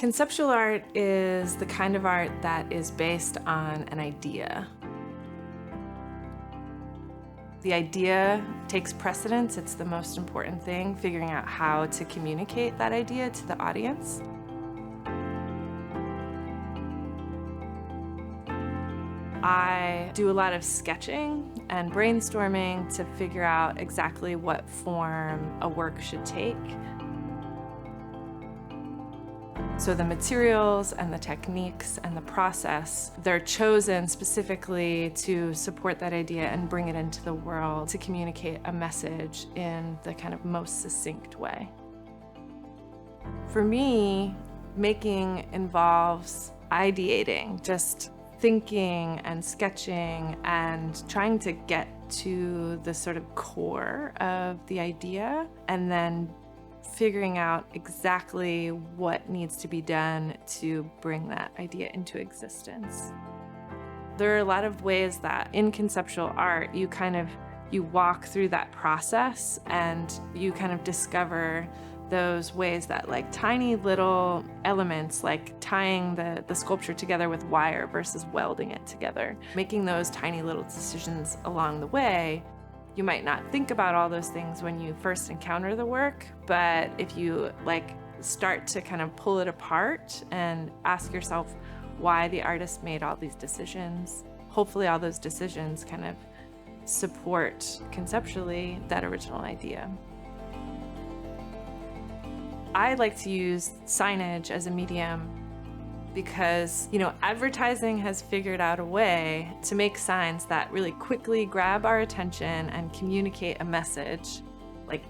Conceptual art is the kind of art that is based on an idea. The idea takes precedence. It's the most important thing, figuring out how to communicate that idea to the audience. I do a lot of sketching and brainstorming to figure out exactly what form a work should take. So the materials and the techniques and the process, they're chosen specifically to support that idea and bring it into the world to communicate a message in the kind of most succinct way. For me, making involves ideating, just thinking and sketching and trying to get to the sort of core of the idea and then figuring out exactly what needs to be done to bring that idea into existence. There are a lot of ways that in conceptual art you walk through that process and you kind of discover those ways that like tiny little elements, like tying the sculpture together with wire versus welding it together, making those tiny little decisions along the way. You might not think about all those things when you first encounter the work, but if you start to kind of pull it apart and ask yourself why the artist made all these decisions, hopefully all those decisions kind of support conceptually that original idea. I like to use signage as a medium because, advertising has figured out a way to make signs that really quickly grab our attention and communicate a message,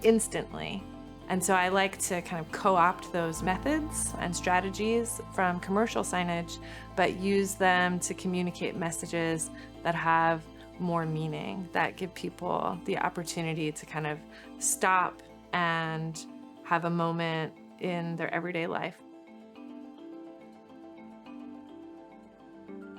instantly. And so I like to kind of co-opt those methods and strategies from commercial signage, but use them to communicate messages that have more meaning, that give people the opportunity to kind of stop and have a moment in their everyday life.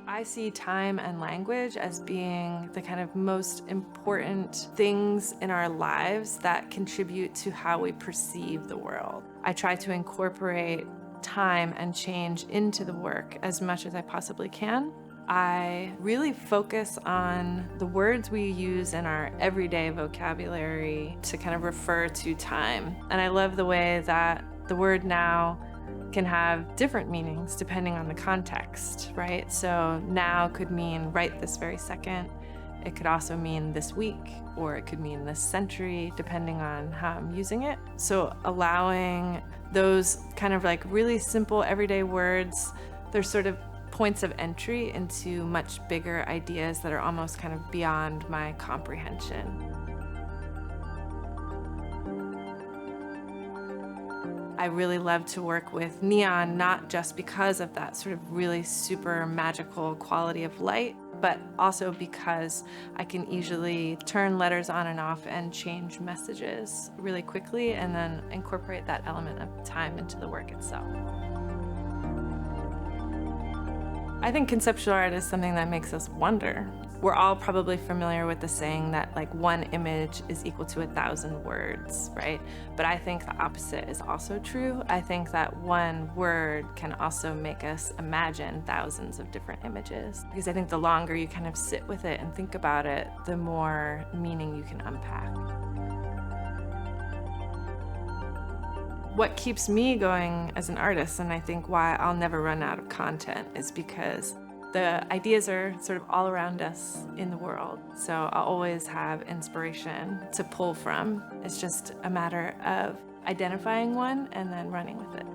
I see time and language as being the kind of most important things in our lives that contribute to how we perceive the world. I try to incorporate time and change into the work as much as I possibly can. I really focus on the words we use in our everyday vocabulary to kind of refer to time. And I love the way that the word now can have different meanings depending on the context, right? So now could mean right this very second. It could also mean this week, or it could mean this century, depending on how I'm using it. So allowing those kind of really simple everyday words, they're sort of points of entry into much bigger ideas that are almost kind of beyond my comprehension. I really love to work with neon, not just because of that sort of really super magical quality of light, but also because I can easily turn letters on and off and change messages really quickly and then incorporate that element of time into the work itself. I think conceptual art is something that makes us wonder. We're all probably familiar with the saying that one image is equal to 1,000 words, right? But I think the opposite is also true. I think that one word can also make us imagine thousands of different images. Because I think the longer you kind of sit with it and think about it, the more meaning you can unpack. What keeps me going as an artist, and I think why I'll never run out of content, is because the ideas are sort of all around us in the world. So I'll always have inspiration to pull from. It's just a matter of identifying one and then running with it.